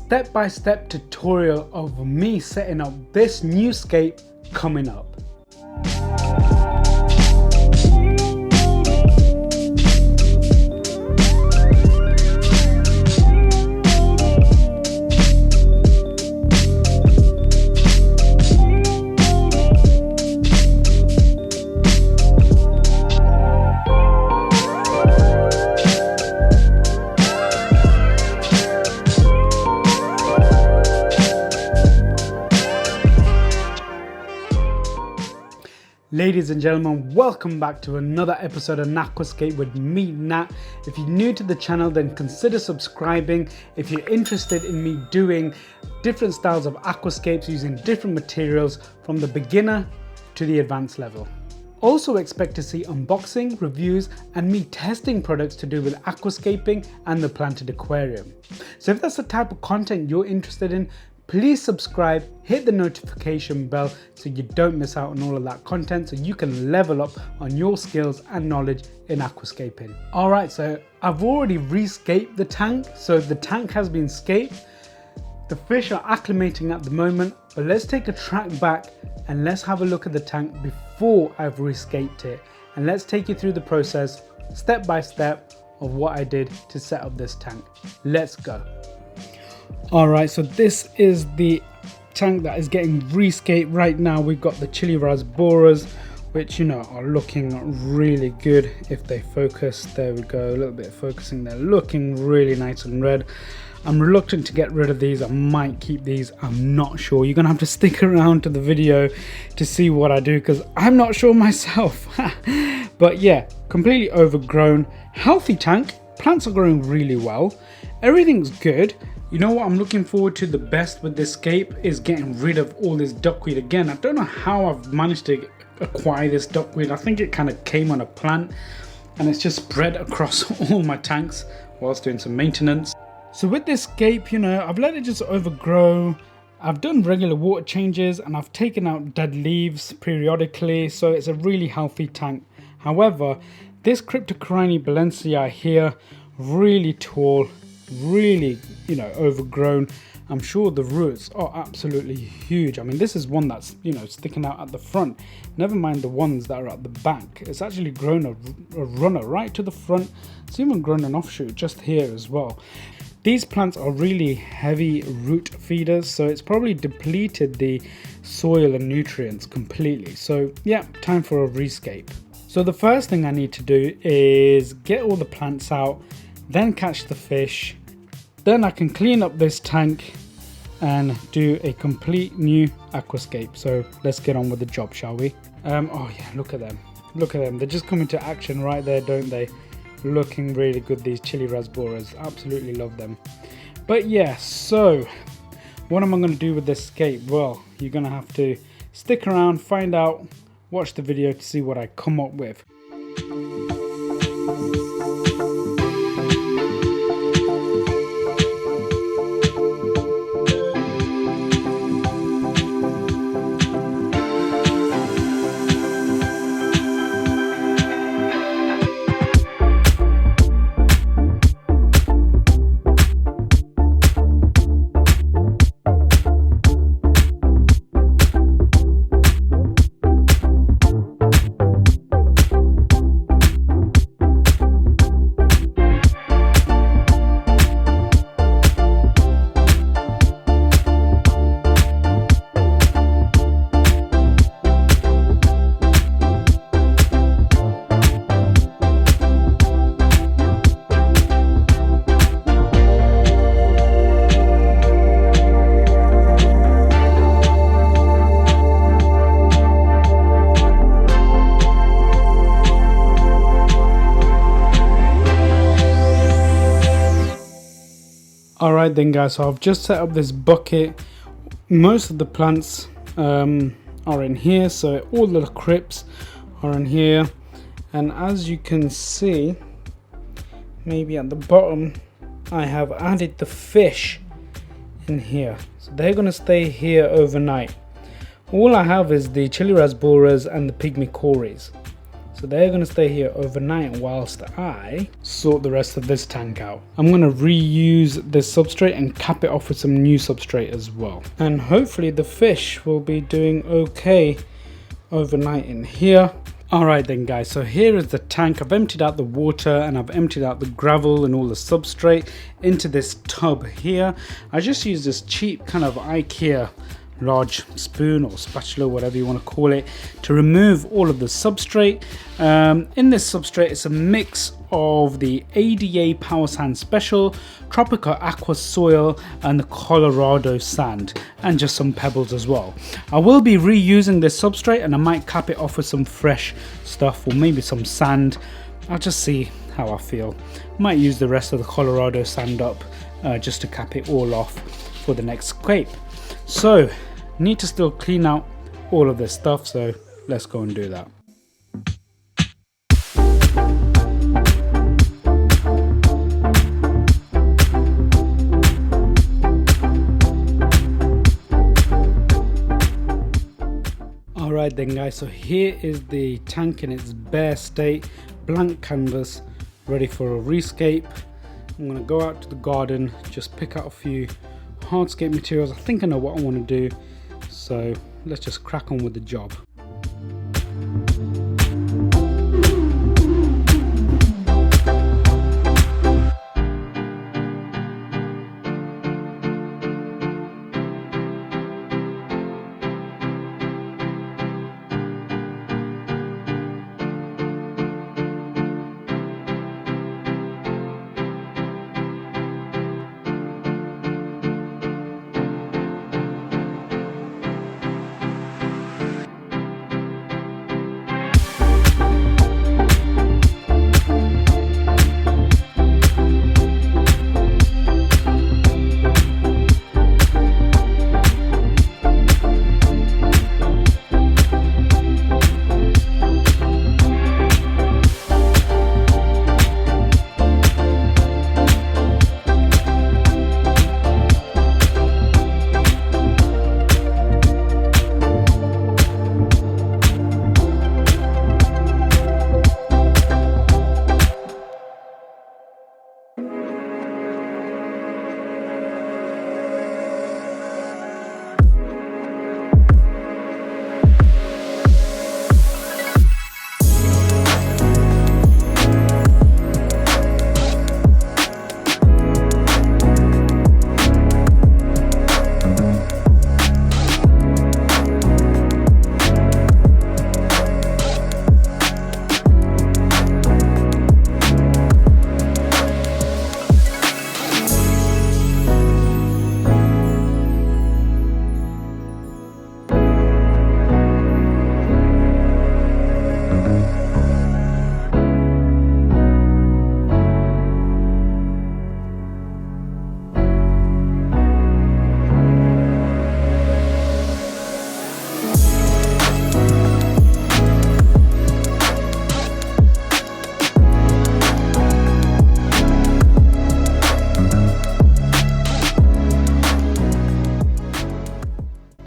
step-by-step tutorial of me setting up this new scape coming up. Ladies and gentlemen, welcome back to another episode of Natquascape with me, Nat. If you're new to the channel, then consider subscribing. If you're interested in me doing different styles of aquascapes using different materials from the beginner to the advanced level. Also expect to see unboxing, reviews, and me testing products to do with aquascaping and the planted aquarium. So if that's the type of content you're interested in, please subscribe, hit the notification bell so you don't miss out on all of that content, so you can level up on your skills and knowledge in aquascaping. Alright, so I've already rescaped the tank, so the tank has been scaped. The fish are acclimating at the moment, but let's take a track back and let's have a look at the tank before I've rescaped it. And let's take you through the process, step by step, of what I did to set up this tank. Let's go. Alright, so this is the tank that is getting rescaped right now. We've got the chili rasboras, which are looking really good if they focus. There we go, a little bit of focusing. They're looking really nice and red. I'm reluctant to get rid of these. I might keep these, I'm not sure. You're gonna have to stick around to the video to see what I do, because I'm not sure myself. But yeah, completely overgrown, healthy tank. Plants are growing really well, everything's good. You know what I'm looking forward to the best with this scape is getting rid of all this duckweed again. I don't know how I've managed to acquire this duckweed. I think it kind of came on a plant and it's just spread across all my tanks whilst doing some maintenance. So with this scape, I've let it just overgrow. I've done regular water changes and I've taken out dead leaves periodically, so it's a really healthy tank. However, this Cryptocorini balanceae here, really tall, really overgrown. I'm sure the roots are absolutely huge. I mean, this is one that's sticking out at the front, never mind the ones that are at the back. It's actually grown a runner right to the front. It's even grown an offshoot just here as well. These plants are really heavy root feeders, so it's probably depleted the soil and nutrients completely. So yeah, time for a rescape. So the first thing I need to do is get all the plants out, then catch the fish. Then I can clean up this tank and do a complete new aquascape. So let's get on with the job, shall we? Oh yeah, look at them. Look at them. They're just coming to action right there, don't they? Looking really good, these chili rasboras. Absolutely love them. But yeah, so what am I going to do with this scape? Well, you're going to have to stick around, find out, watch the video to see what I come up with. Alright then guys, so I've just set up this bucket. Most of the plants are in here, so all the crypts are in here, and as you can see, maybe at the bottom, I have added the fish in here, so they're going to stay here overnight. All I have is the chili rasboras and the pygmy cories. So they're going to stay here overnight whilst I sort the rest of this tank out. I'm going to reuse this substrate and cap it off with some new substrate as well. And hopefully the fish will be doing okay overnight in here. Alright then guys, so here is the tank. I've emptied out the water and I've emptied out the gravel and all the substrate into this tub here. I just use this cheap kind of IKEA large spoon or spatula, whatever you want to call it, to remove all of the substrate. In this substrate, it's a mix of the ADA Power Sand Special, Tropical Aqua Soil and the Colorado Sand, and just some pebbles as well. I will be reusing this substrate and I might cap it off with some fresh stuff or maybe some sand. I'll just see how I feel. Might use the rest of the Colorado Sand up just to cap it all off for the next scape. So need to still clean out all of this stuff, so let's go and do that. Alright then guys, so here is the tank in its bare state, blank canvas, ready for a rescape. I'm going to go out to the garden, just pick out a few hardscape materials. I think I know what I want to do, so let's just crack on with the job.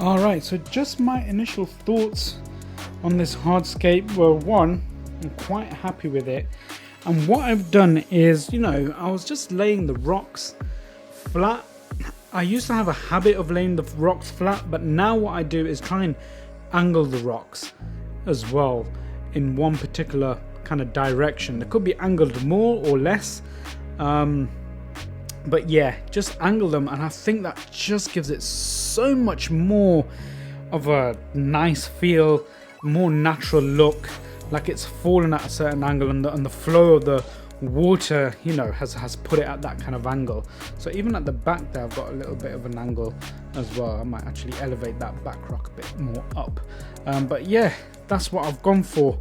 Alright, so just my initial thoughts on this hardscape were, one, I'm quite happy with it. And what I've done is, I was just laying the rocks flat. I used to have a habit of laying the rocks flat, but now what I do is try and angle the rocks as well in one particular kind of direction. They could be angled more or less, but yeah, just angle them, and I think that just gives it so much more of a nice feel, more natural look, like it's fallen at a certain angle, and the flow of the water, has put it at that kind of angle. So even at the back there, I've got a little bit of an angle as well. I might actually elevate that back rock a bit more up, but yeah, that's what I've gone for.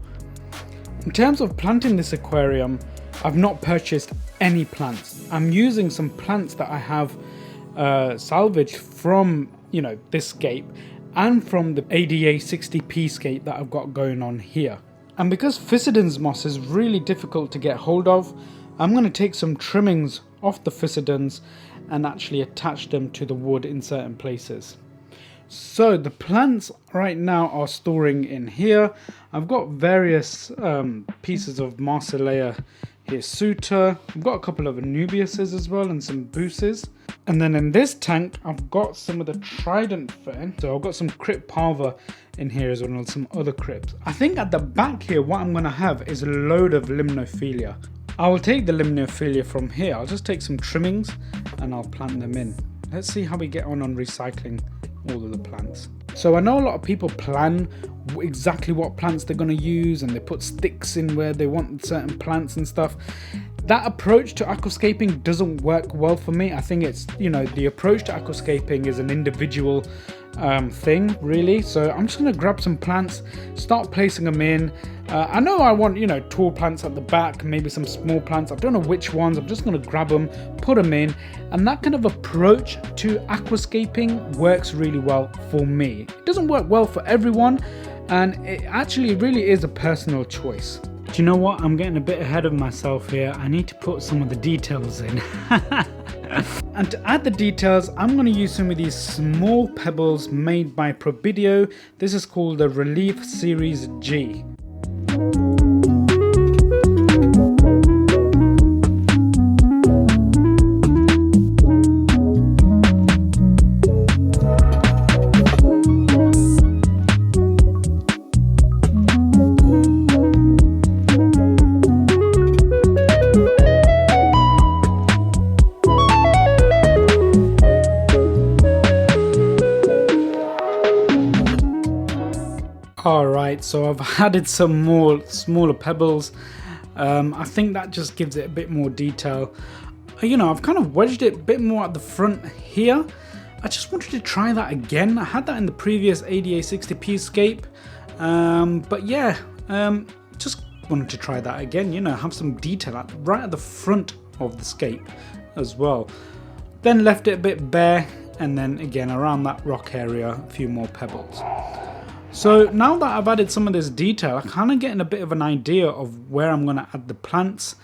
In terms of planting this aquarium, I've not purchased any plants. I'm using some plants that I have salvaged from this scape and from the ADA 60p scape that I've got going on here. And because Physidans moss is really difficult to get hold of, I'm going to take some trimmings off the Physidans and actually attach them to the wood in certain places. So the plants right now are storing in here. I've got various pieces of Marsilea hirsuta. I've got a couple of Anubiuses as well and some Buses. And then in this tank, I've got some of the Trident Fern. So I've got some Crypt Parva in here as well and some other crypts. I think at the back here, what I'm gonna have is a load of Limnophilia. I will take the Limnophilia from here. I'll just take some trimmings and I'll plant them in. Let's see how we get on recycling all of the plants. So I know a lot of people plan exactly what plants they're going to use and they put sticks in where they want certain plants and stuff. That approach to aquascaping doesn't work well for me. I think it's, you know, the approach to aquascaping is an individual thing really. So I'm just going to grab some plants, start placing them in. I know I want, you know, tall plants at the back, maybe some small plants. I don't know which ones. I'm just going to grab them, put them in. And that kind of approach to aquascaping works really well for me. It doesn't work well for everyone. And it actually really is a personal choice. Do you know what? I'm getting a bit ahead of myself here. I need to put some of the details in. And to add the details, I'm going to use some of these small pebbles made by Probidio. This is called the Relief Series G. Alright, so I've added some more smaller pebbles. I think that just gives it a bit more detail. You know, I've kind of wedged it a bit more at the front here. I just wanted to try that again. I had that in the previous ADA 60p scape. But yeah, just wanted to try that again, you know, have some detail right at the front of the scape as well. Then left it a bit bare, and then again around that rock area, a few more pebbles. So now that I've added some of this detail, I'm kind of getting a bit of an idea of where I'm going to add the plants.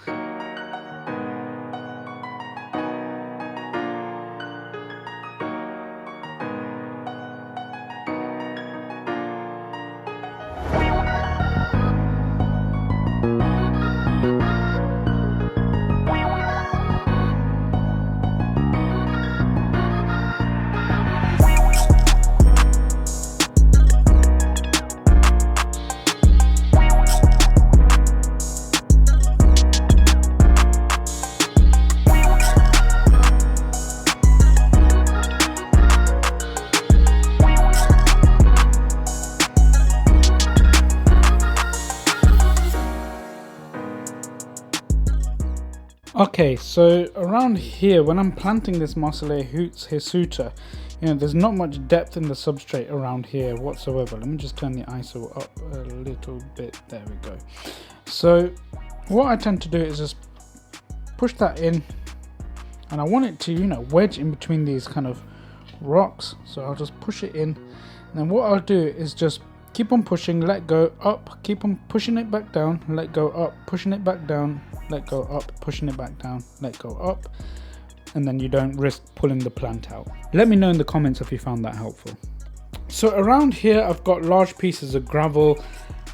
Okay, so around here, when I'm planting this Marsilea hirsuta, you know, there's not much depth in the substrate around here whatsoever. Let me just turn the ISO up a little bit. There we go. So what I tend to do is just push that in, and I want it to, you know, wedge in between these kind of rocks. So I'll just push it in, and then what I'll do is just keep on pushing, let go, up, keep on pushing it back down, let go, up, pushing it back down, let go, up, pushing it back down, let go, up, and then you don't risk pulling the plant out. Let me know in the comments if you found that helpful. So around here I've got large pieces of gravel.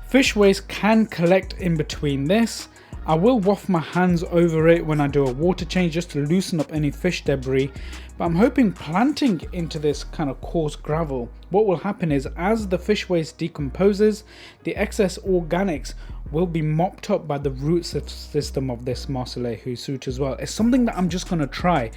Fish waste can collect in between this. I will waft my hands over it when I do a water change just to loosen up any fish debris, but I'm hoping planting into this kind of coarse gravel, what will happen is as the fish waste decomposes, the excess organics will be mopped up by the root system of this Marsilea hirsuta as well. It's something that I'm just going to try.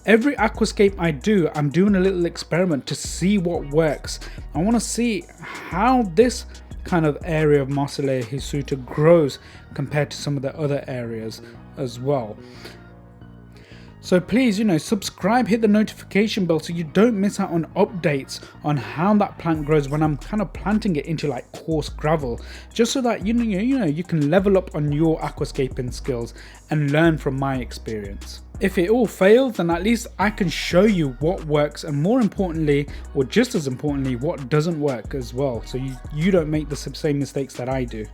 Every aquascape I do, I'm doing a little experiment to see what works. I want to see how this kind of area of Marsilea hirsuta grows compared to some of the other areas as well. So please, you know, subscribe, hit the notification bell so you don't miss out on updates on how that plant grows when I'm kind of planting it into like coarse gravel, just so that you know you can level up on your aquascaping skills and learn from my experience. If it all fails, then at least I can show you what works, and more importantly, or just as importantly, what doesn't work as well, so you don't make the same mistakes that I do.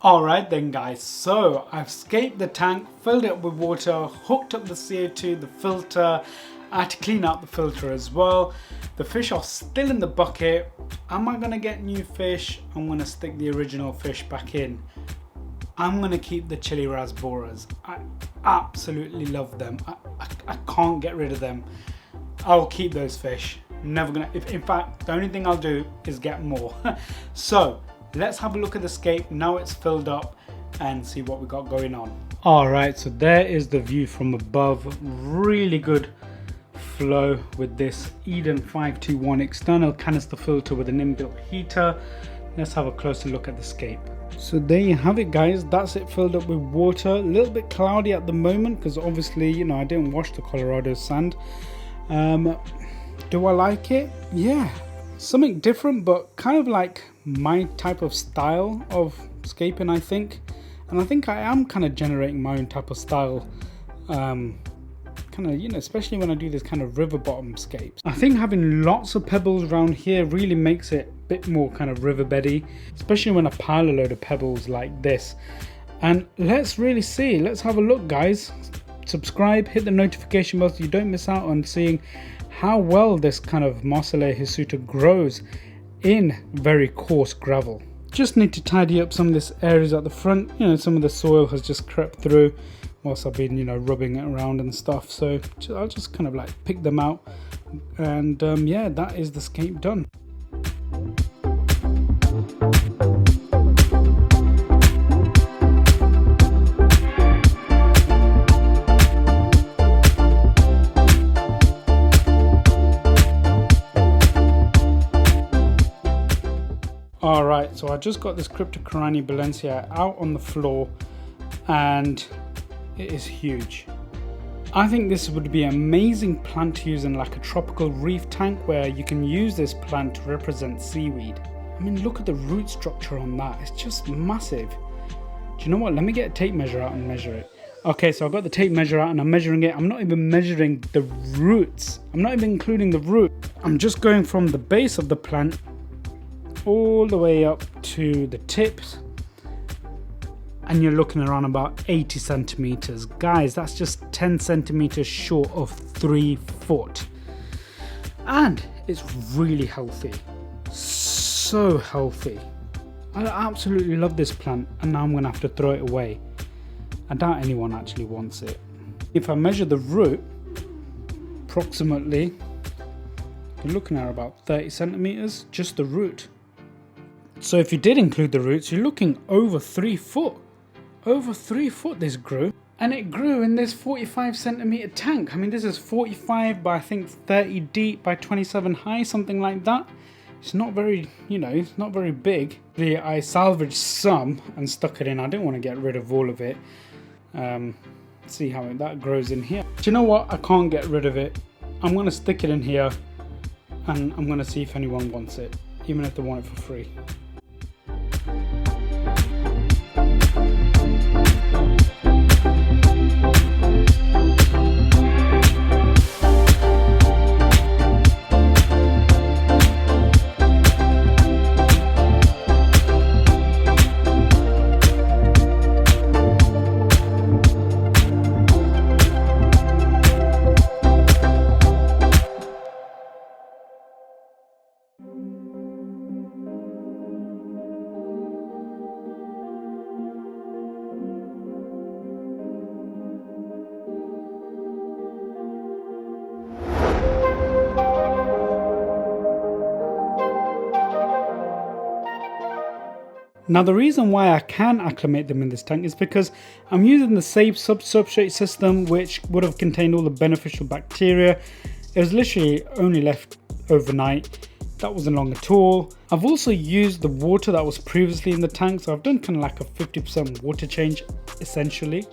Alright then guys, so I've scaped the tank, filled it up with water, hooked up the CO2, the filter. I had to clean out the filter as well. The fish are still in the bucket. Am I going to get new fish? I'm going to stick the original fish back in. I'm going to keep the chili rasboras. I absolutely love them. I can't get rid of them. I'll keep those fish. Never gonna, in fact, the only thing I'll do is get more. So let's have a look at the scape now it's filled up and see what we got going on. Alright, so there is the view from above. Really good flow with this Eden 521 external canister filter with an inbuilt heater. Let's have a closer look at the scape. So there you have it guys, that's it filled up with water. A little bit cloudy at the moment because obviously, you know, I didn't wash the Colorado sand. Do I like it? Yeah, something different, but kind of like my type of style of scaping, I think. And I think I am kind of generating my own type of style, kind of, you know, especially when I do this kind of river bottom scapes. I think having lots of pebbles around here really makes it a bit more kind of riverbeddy, especially when I pile a load of pebbles like this. And let's really see, let's have a look guys. Subscribe, hit the notification bell so you don't miss out on seeing how well this kind of Marseille Hirsuta grows in very coarse gravel. Just need to tidy up some of this areas at the front. You know, some of the soil has just crept through whilst I've been, you know, rubbing it around and stuff. So I'll just kind of like pick them out. And yeah, that is the scape done. Alright, so I just got this Cryptocorani Balencia out on the floor and it is huge. I think this would be an amazing plant to use in like a tropical reef tank where you can use this plant to represent seaweed. I mean, look at the root structure on that, it's just massive. Do you know what, let me get a tape measure out and measure it. Okay, so I've got the tape measure out and I'm measuring it. I'm not even measuring the roots. I'm not even including the root. I'm just going from the base of the plant all the way up to the tips, and you're looking around about 80 centimeters. Guys, that's just 10 centimeters short of 3 foot. And it's really healthy. So healthy. I absolutely love this plant, and now I'm gonna have to throw it away. I doubt anyone actually wants it. If I measure the root, approximately, you're looking at about 30 centimeters, just the root. So if you did include the roots, you're looking over 3 foot. Over 3 foot this grew. And it grew in this 45 centimeter tank. I mean, this is 45 by I think 30 deep by 27 high, something like that. It's not very, you know, it's not very big. I salvaged some and stuck it in. I didn't want to get rid of all of it. See how that grows in here. Do you know what? I can't get rid of it. I'm going to stick it in here and I'm going to see if anyone wants it, even if they want it for free. Now the reason why I can acclimate them in this tank is because I'm using the same substrate system, which would have contained all the beneficial bacteria. It was literally only left overnight. That wasn't long at all. I've also used the water that was previously in the tank, so I've done kind of like a 50% water change essentially.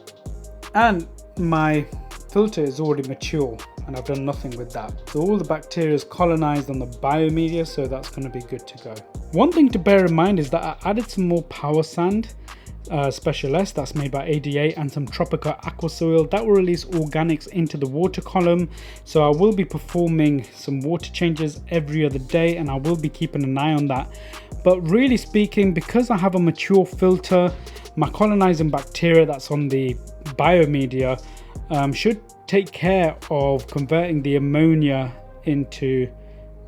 And my filter is already mature and I've done nothing with that. So all the bacteria is colonized on the biomedia, so that's going to be good to go. One thing to bear in mind is that I added some more power sand Special S that's made by ADA, and some tropical aqua soil that will release organics into the water column. So I will be performing some water changes every other day, and I will be keeping an eye on that. But really speaking, because I have a mature filter, my colonizing bacteria that's on the biomedia should take care of converting the ammonia into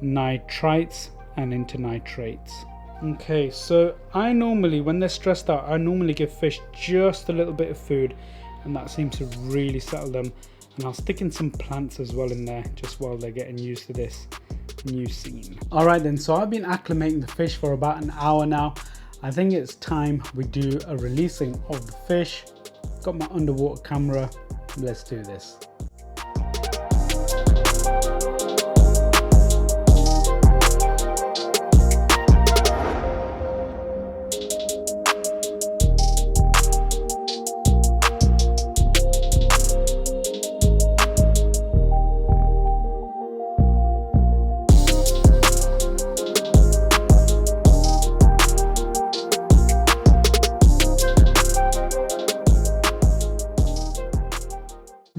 nitrites and into nitrates. Okay, so I normally, when they're stressed out, I normally give fish just a little bit of food, and that seems to really settle them. And I'll stick in some plants as well in there just while they're getting used to this new scene. Alright then, so I've been acclimating the fish for about an hour now. I think it's time we do a releasing of the fish. Got my underwater camera, let's do this.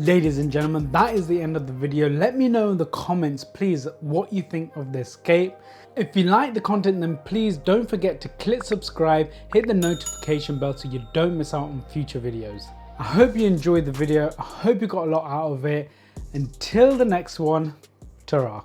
Ladies and gentlemen, that is the end of the video. Let me know in the comments, please, what you think of this scape. If you like the content, then please don't forget to click subscribe, hit the notification bell so you don't miss out on future videos. I hope you enjoyed the video. I hope you got a lot out of it. Until the next one, ta-ra.